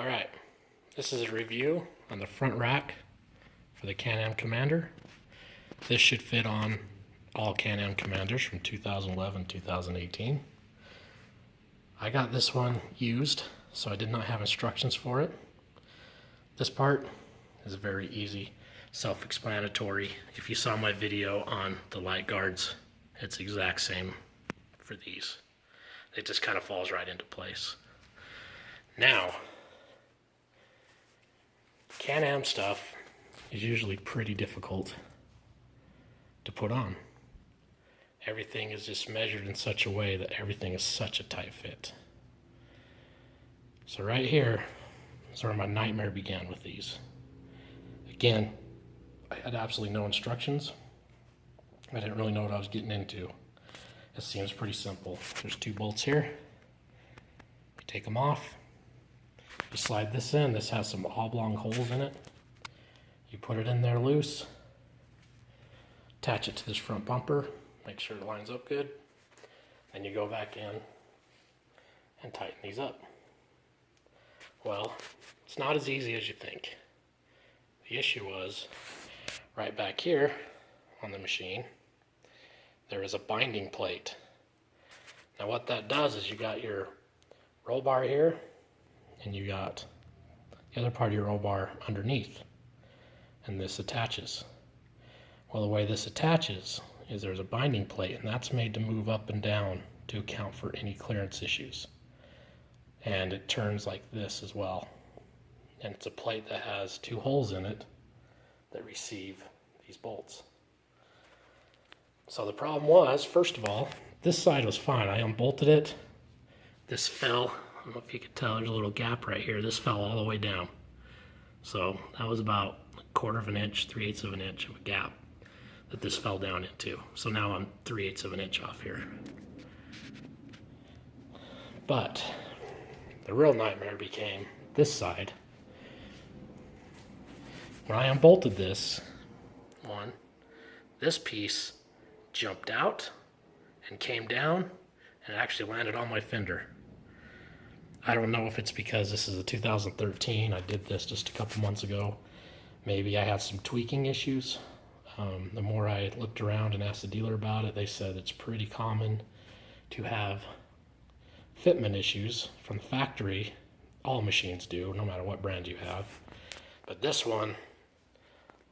Alright, this is a review on the front rack for the Can-Am Commander. This should fit on all Can-Am Commanders from 2011-2018. I got this one used, so I did not have instructions for it. This part is very easy, self-explanatory. If you saw my video on the light guards, it's the exact same for these. It just kind of falls right into place. Now, Can-Am stuff is usually pretty difficult to put on. Everything is just measured in such a way that everything is such a tight fit. So right here is where my nightmare began with these. Again, I had absolutely no instructions. I didn't really know what I was getting into. It seems pretty simple. There's two bolts here. You take them off. You slide this in. This has some oblong holes in it. You put it in there loose. Attach it to this front bumper. Make sure it lines up good. Then you go back in and tighten these up. Well, it's not as easy as you think. The issue was right back here on the machine, there is a binding plate. Now what that does is you got your roll bar here, and you got the other part of your roll bar underneath, and this attaches. Well, the way this attaches is there's a binding plate, and that's made to move up and down to account for any clearance issues. And it turns like this as well. And it's a plate that has two holes in it that receive these bolts. So the problem was, first of all, this side was fine. I unbolted it. This fell. I don't know if you could tell, there's a little gap right here. This fell all the way down. So that was about 1/4 of an inch, 3/8 of an inch of a gap that this fell down into. So now I'm 3/8 of an inch off here. But the real nightmare became this side. When I unbolted this one, this piece jumped out and came down and actually landed on my fender. I don't know if it's because this is a 2013. I did this just a couple months ago. Maybe I had some tweaking issues. The more I looked around and asked the dealer about it, they said it's pretty common to have fitment issues from the factory. All machines do, no matter what brand you have. But this one,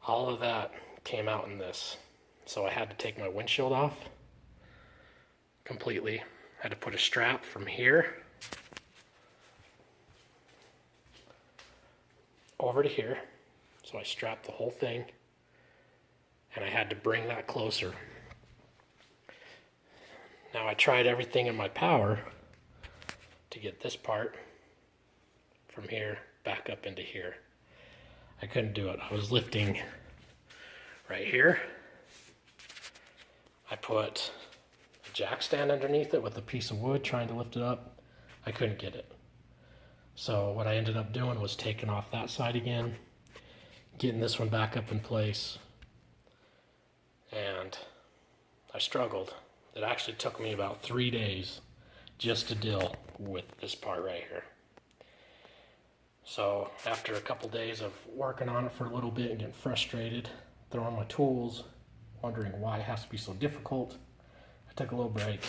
all of that came out in this. So I had to take my windshield off completely. I had to put a strap from here over to here. So I strapped the whole thing, and I had to bring that closer. Now I tried everything in my power to get this part from here back up into here. I couldn't do it. I was lifting right here. I put a jack stand underneath it with a piece of wood trying to lift it up. I couldn't get it. So what I ended up doing was taking off that side again, getting this one back up in place, and I struggled. It actually took me about 3 days just to deal with this part right here. So after a couple days of working on it for a little bit and getting frustrated, throwing my tools, wondering why it has to be so difficult, I took a little break,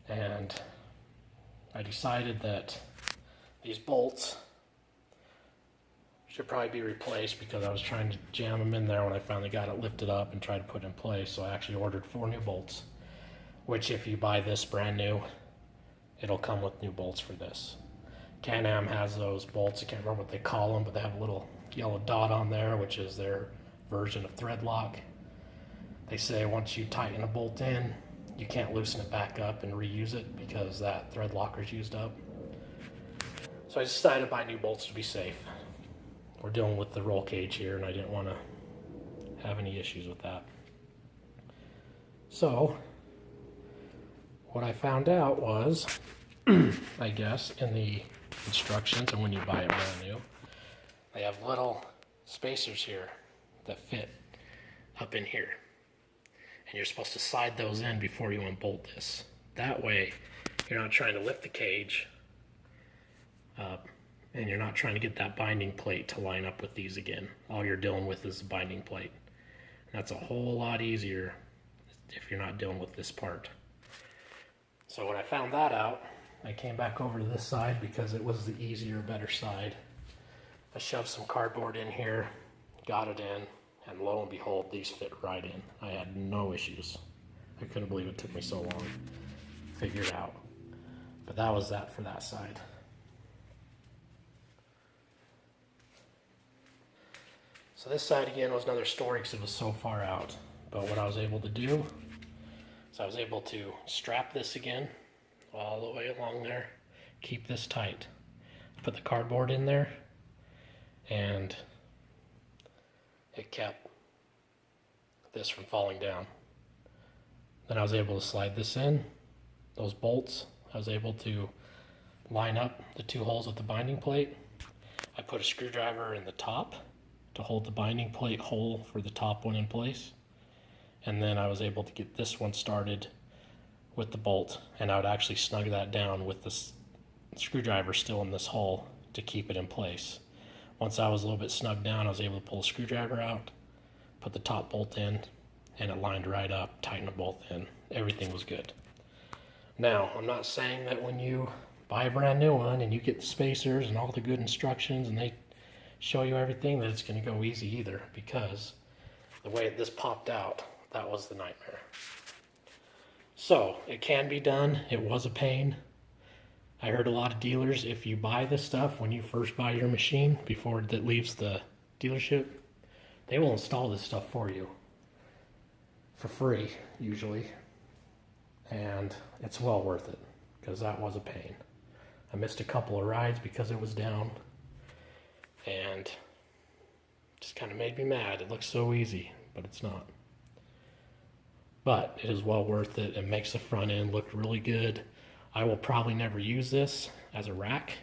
and I decided that these bolts should probably be replaced because I was trying to jam them in there when I finally got it lifted up and tried to put it in place. So I actually ordered 4 new bolts, which if you buy this brand new, it'll come with new bolts for this. Can-Am has those bolts. I can't remember what they call them, but they have a little yellow dot on there, which is their version of thread lock. They say once you tighten a bolt in, you can't loosen it back up and reuse it because that thread locker's used up. So I decided to buy new bolts to be safe. We're dealing with the roll cage here, and I didn't want to have any issues with that. So what I found out was, I guess, in the instructions, and when you buy it brand new, they have little spacers here that fit up in here. And you're supposed to slide those in before you unbolt this. That way, you're not trying to lift the cage up and you're not trying to get that binding plate to line up with these again. All you're dealing with is the binding plate. That's a whole lot easier if you're not dealing with this part. So when I found that out, I came back over to this side because it was the easier, better side. I shoved some cardboard in here, got it in, and lo and behold, these fit right in. I had no issues. I couldn't believe it took me so long to figure it out. But that was that for that side. So this side again was another story because it was so far out. But what I was able to do is I was able to strap this again all the way along there, keep this tight, put the cardboard in there, and it kept this from falling down. Then I was able to slide this in, those bolts, I was able to line up the two holes with the binding plate. I put a screwdriver in the top to hold the binding plate hole for the top one in place. And then I was able to get this one started with the bolt, and I would actually snug that down with the screwdriver still in this hole to keep it in place. Once I was a little bit snugged down, I was able to pull the screwdriver out, put the top bolt in, and it lined right up, tightened them both in. Everything was good. Now, I'm not saying that when you buy a brand new one and you get the spacers and all the good instructions and they show you everything, that it's going to go easy either, because the way this popped out, that was the nightmare. So, it can be done. It was a pain. I heard a lot of dealers, if you buy this stuff when you first buy your machine, before it leaves the dealership, they will install this stuff for you for free, usually. And it's well worth it, because that was a pain. I missed a couple of rides because it was down, and just kind of made me mad. It looks so easy, but it's not. But it is well worth it. It makes the front end look really good. I will probably never use this as a rack.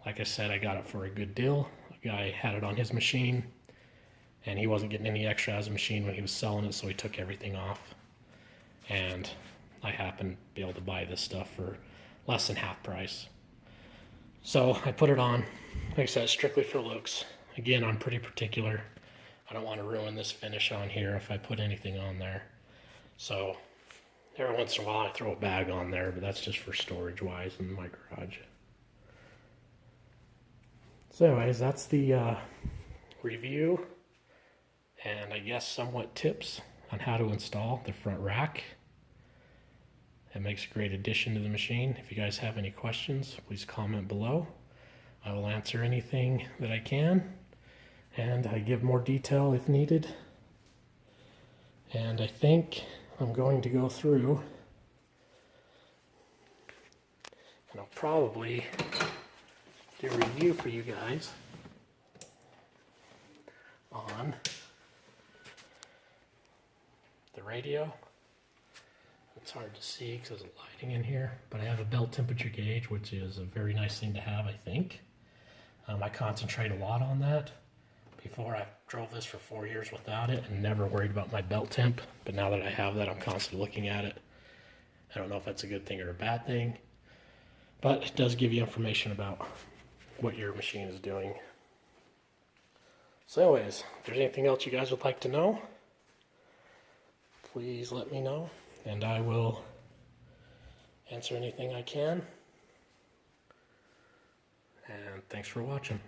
Like I said, I got it for a good deal. A guy had it on his machine, and he wasn't getting any extra as a machine when he was selling it, so he took everything off. And I happened to be able to buy this stuff for less than half price. So I put it on. Like I said, strictly for looks. Again, I'm pretty particular. I don't want to ruin this finish on here if I put anything on there. So every once in a while I throw a bag on there, but that's just for storage wise in my garage. So anyways, that's the review and I guess somewhat tips on how to install the front rack. It makes a great addition to the machine. If you guys have any questions, please comment below. I will answer anything that I can, and I give more detail if needed. And I think I'm going to go through, and I'll probably do a review for you guys on the radio. It's hard to see because of the lighting in here, but I have a belt temperature gauge, which is a very nice thing to have, I think. I concentrate a lot on that. Before, I drove this for 4 years without it and never worried about my belt temp, but now that I have that, I'm constantly looking at it. I don't know if that's a good thing or a bad thing, but it does give you information about what your machine is doing. So anyways, if there's anything else you guys would like to know, please let me know, and I will answer anything I can. And thanks for watching.